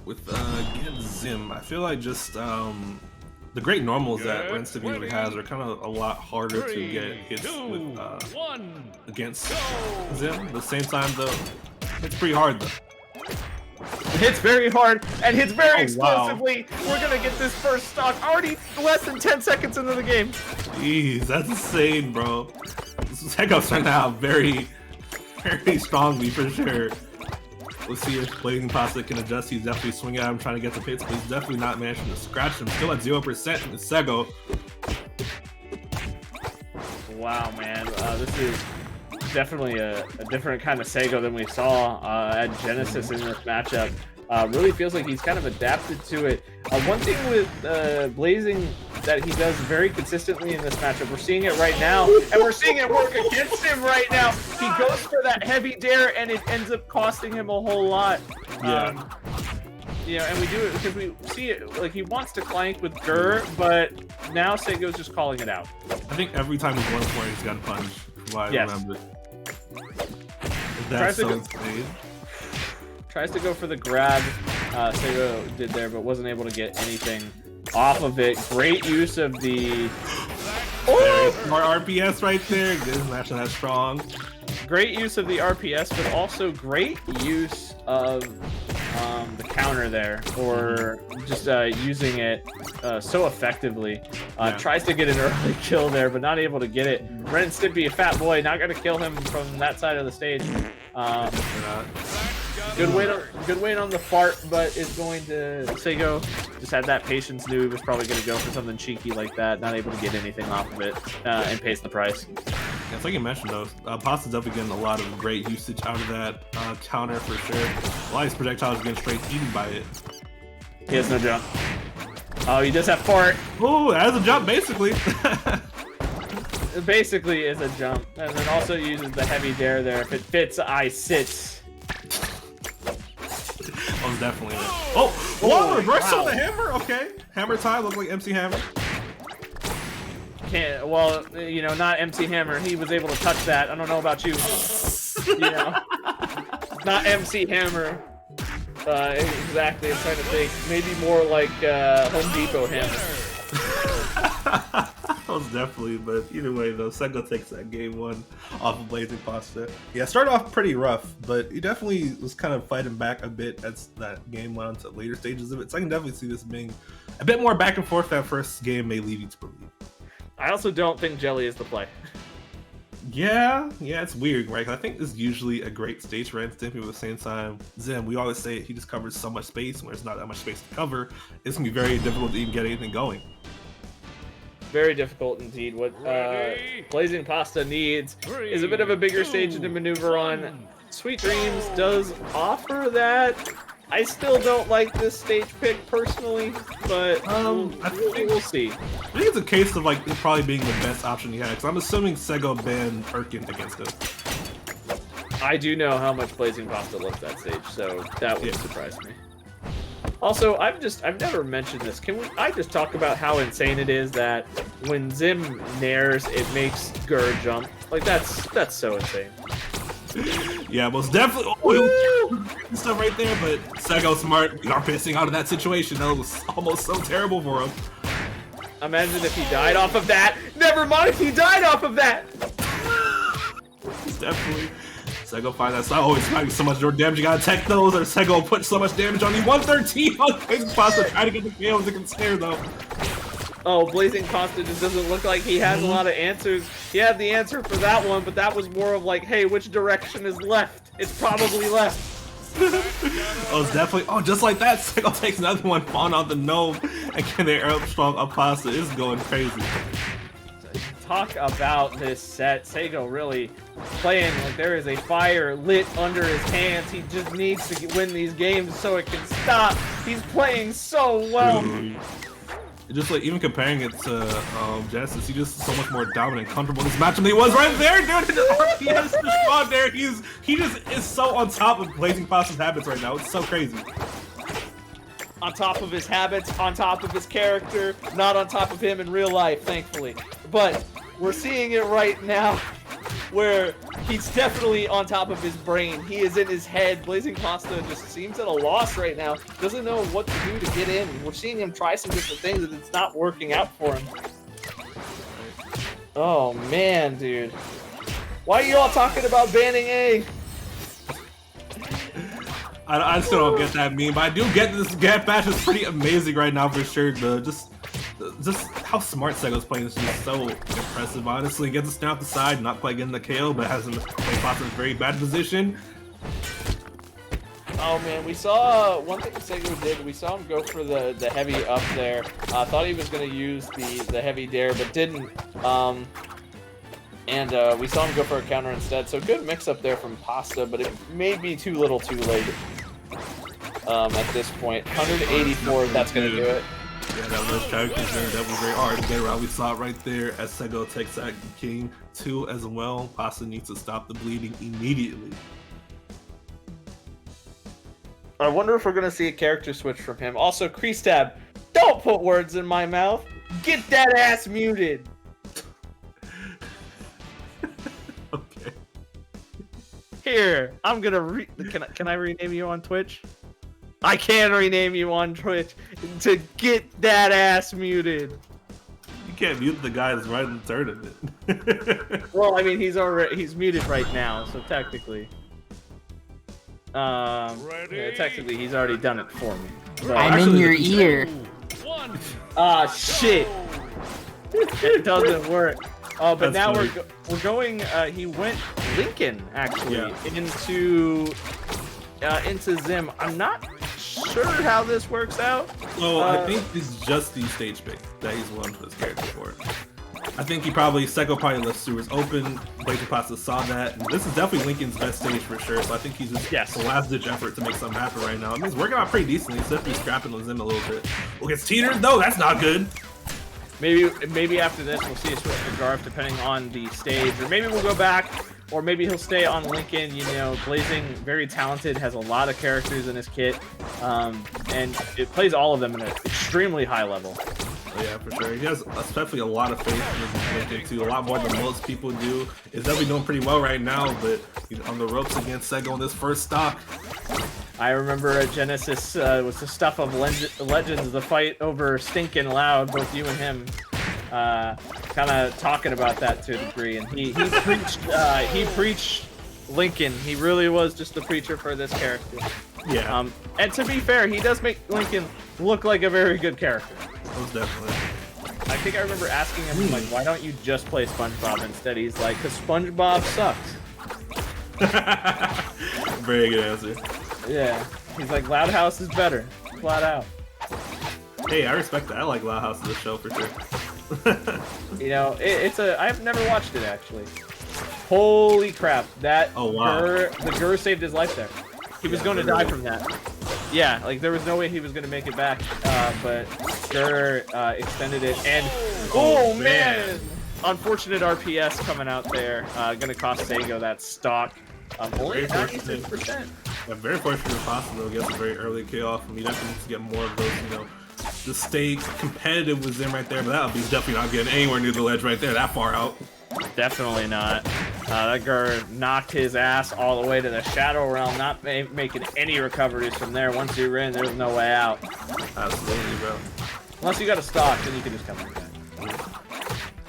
With against Zim, I feel like just the great normals that Renstep usually has are kind of a lot harder to get hits with against Zim. At the same time, though, it's pretty hard though. Hits very hard and hits very explosively. Wow. We're gonna get this first stock already less than 10 seconds into the game. Jeez, that's insane, bro. Seggo's starting out very strongly for sure. Let's see if BlazingPasta can adjust. He's definitely swinging at him, trying to get the hits, but he's definitely not managing to scratch him. Still at 0% with Seggo. Wow, man. This is definitely a different kind of Seggo than we saw at Genesis in this matchup. Really feels like he's kind of adapted to it. One thing with Blazing that he does very consistently in this matchup, we're seeing it right now, and we're seeing it work against him right now. He goes for that heavy dare, and it ends up costing him a whole lot. Yeah. You know, and we do it because we see it, like he wants to clank with Gur, but now Seggo's just calling it out. I think every time he's going for it, he's got a punch, from what I remember. That's so insane. Tries to go for the grab, Seggo did there, but wasn't able to get anything off of it. Great use of the... More RPS right there. Good match that strong. Great use of the RPS, but also great use of the counter there, or just using it so effectively. Tries to get an early kill there, but not able to get it. Ren Stimpy, a fat boy, not going to kill him from that side of the stage. Good wait on the fart, but is going to Seggo. Just had that patience, knew he was probably going to go for something cheeky like that. Not able to get anything off of it, and pays the price. Yeah, it's like you mentioned though, Pasta's definitely getting a lot of great usage out of that counter for sure. A lot of his projectiles are getting straight eaten by it. He has no jump. Oh, he does have fart. Oh, that is a jump basically. It basically is a jump, and then also uses the heavy dare there. If it fits, I sit. Oh, definitely. Oh, whoa, reversal on the hammer. Okay, hammer time. Looks like MC Hammer. Can't. Well, you know, not MC Hammer. He was able to touch that. I don't know about you. You know, not MC Hammer. Exactly. I'm trying to think. Maybe more like Home Depot Hammer. Most definitely, but either way though, Seggo takes that game one off of BlazingPasta. Yeah, started off pretty rough, but he definitely was kind of fighting back a bit as that game went on to later stages of it. So I can definitely see this being a bit more back and forth. That first game may lead you to believe. I also don't think Jelly is the play. Yeah, it's weird, right? I think this is usually a great stage for Stimpy, but at the same time, Zim, we always say he just covers so much space when there's not that much space to cover. It's gonna be very difficult to even get anything going. Very difficult indeed. What BlazingPasta needs is a bit of a bigger stage to maneuver on. Sweet Dreams does offer that. I still don't like this stage pick personally, but I think we'll see. I think it's a case of like it probably being the best option he had, because I'm assuming Seggo banned Erkin against him. I do know how much BlazingPasta loves that stage, so that would surprise me. Also, I've never mentioned this. I just talk about how insane it is that when Zim nairs, it makes Gur jump. Like that's so insane. Yeah, most definitely. Oh, stuff right there, but Seggo smart. We are pissing out of that situation. That was almost so terrible for him. Imagine if he died off of that. Never mind if he died off of that. Definitely. Seggo find that slide. Oh, it's not so much more damage. You gotta tech those, or Seggo put so much damage on you. 113 on BlazingPasta, trying to get the kill as it can snare though. Oh, BlazingPasta just doesn't look like he has a lot of answers. He had the answer for that one, but that was more of like, hey, which direction is left? It's probably left. Oh, it's definitely. Oh, just like that, Seggo takes another one, falling on the gnome, and can they up strong up Pasta is going crazy. Talk about this set. Seggo really playing like there is a fire lit under his hands. He just needs to win these games so it can stop. He's playing so well. Just like even comparing it to Genesis, he's just so much more dominant and comfortable in this matchup than he was right there, dude. He has the squad there. He just is so on top of BlazingPasta's habits right now. It's so crazy. On top of his habits, on top of his character, not on top of him in real life, thankfully. But we're seeing it right now where He's definitely on top of his brain. He is in his head. BlazingPasta just seems at a loss right now. Doesn't know what to do to get in. We're seeing him try some different things, and it's not working out for him. Oh, man, dude. Why are you all talking about banning A? I still don't get that meme, but I do get this gap bash is pretty amazing right now for sure. Just how smart Seggo's playing is just so impressive, honestly. Gets a snap the side, not quite getting the KO, but has him play spots in a very bad position. Oh man, we saw one thing Seggo did. We saw him go for the heavy up there. Thought he was going to use the heavy dare, but didn't. And we saw him go for a counter instead. So good mix up there from Pasta, but it may be too little too late at this point. 184, that's going to do it. Yeah, that was characters there. That was very hard to get around. We saw it right there as Seggo takes that King 2 as well. Pasta needs to stop the bleeding immediately. I wonder if we're going to see a character switch from him. Also, Crease Tab, don't put words in my mouth. Get that ass muted. Okay. Here, I'm going to can I rename you on Twitch? I can rename you on Twitch to get that ass muted. You can't mute the guy that's right in the tournament. Well, I mean, he's muted right now, so technically. Yeah, technically, he's already done it for me. But I'm in your ear. Ah, shit. It doesn't work. Oh, but That's now funny. we're going. He went Lincoln actually into Zim. I'm not sure how this works out. Well, I think it's just the stage pick that he's won for this character for. I think Seggo probably left sewers open. BlazingPasta saw that. And this is definitely Lincoln's best stage for sure. So I think he's just a last ditch effort to make something happen right now. I mean, it's working out pretty decently. He's definitely scrapping with Zim a little bit. Well, gets teetered? No, that's not good. Maybe after this we'll see a switch to Garf depending on the stage, or maybe we'll go back, or maybe he'll stay on Lincoln. You know, Blazing, very talented, has a lot of characters in his kit, and it plays all of them at an extremely high level. Oh, yeah, for sure. He has especially a lot of faith in Lincoln too, a lot more than most people do. He's definitely doing pretty well right now, but he's on the ropes against Seggo on this first stock. I remember at Genesis was the stuff of Legends, the fight over Stinkin' Loud, both you and him, kind of talking about that to a degree, and he preached Lincoln. He really was just the preacher for this character. Yeah. And to be fair, he does make Lincoln look like a very good character. Most definitely. I think I remember asking him, like, why don't you just play SpongeBob instead? He's like, because SpongeBob sucks. Very good answer. Yeah. He's like, Loud House is better. Flat out. Hey, I respect that. I like Loud House as a show for sure. You know, I've never watched it, actually. Holy crap. That the Gur saved his life there. He was going to die from that. Yeah, like, there was no way he was going to make it back, but Gur extended it, and oh man! Unfortunate RPS coming out there, gonna cost Seggo that stock. Only 96%. Yeah, very fortunate possible to get a very early kill off. I mean, definitely needs to get more of those, you know, to stay competitive with Zim right there, but that'll be definitely not getting anywhere near the ledge right there, that far out. Definitely not. That Gur knocked his ass all the way to the Shadow Realm, not making any recoveries from there. Once you're in, there's no way out. Absolutely, bro. Unless you got a stock, then you can just come back.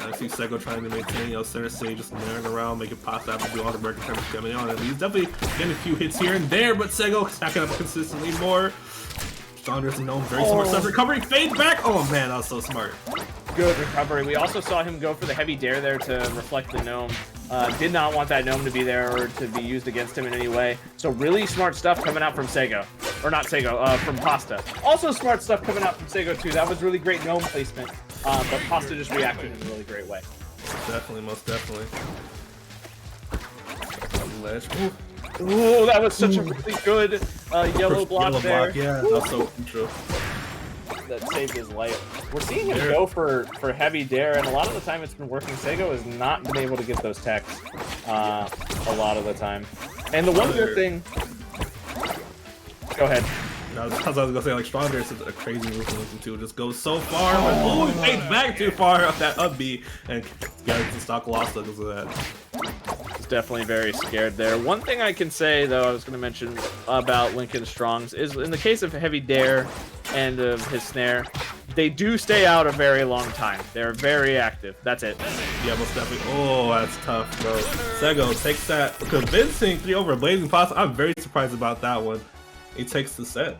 I see Seggo trying to maintain, you know, center stage, just naring around, making Pasta have to do all the work in terms of coming on. And he's definitely getting a few hits here and there, but Seggo stacking up consistently more. Saunders and Gnome, very smart stuff. Recovery, fade back. Oh man, that was so smart. Good recovery. We also saw him go for the heavy dare there to reflect the Gnome. Did not want that Gnome to be there or to be used against him in any way. So really smart stuff coming out from Seggo. Or not Seggo, from Pasta. Also smart stuff coming out from Seggo too. That was really great Gnome placement. But Pasta just reacted in a really great way. Definitely, most definitely. Ledge. Ooh, that was such a really good yellow block there. Yeah, that's so true. That saved his life. We're seeing him go for heavy dare, and a lot of the time it's been working. Seggo has not been able to get those techs a lot of the time. And the one good thing... Go ahead. No, I was gonna say, like, Stronger is a crazy move to listen to. It just goes so far, but he fades back too far up that up B, and got the stock lost because of that. definitely very scared there. One thing I can say, though, I was going to mention about Lincoln Strongs is in the case of Heavy Dare and of his snare, they do stay out a very long time. They're very active. That's it. Yeah, most definitely. Oh, that's tough, bro. Seggo takes that convincing 3 over BlazingPasta. I'm very surprised about that one. He takes the set.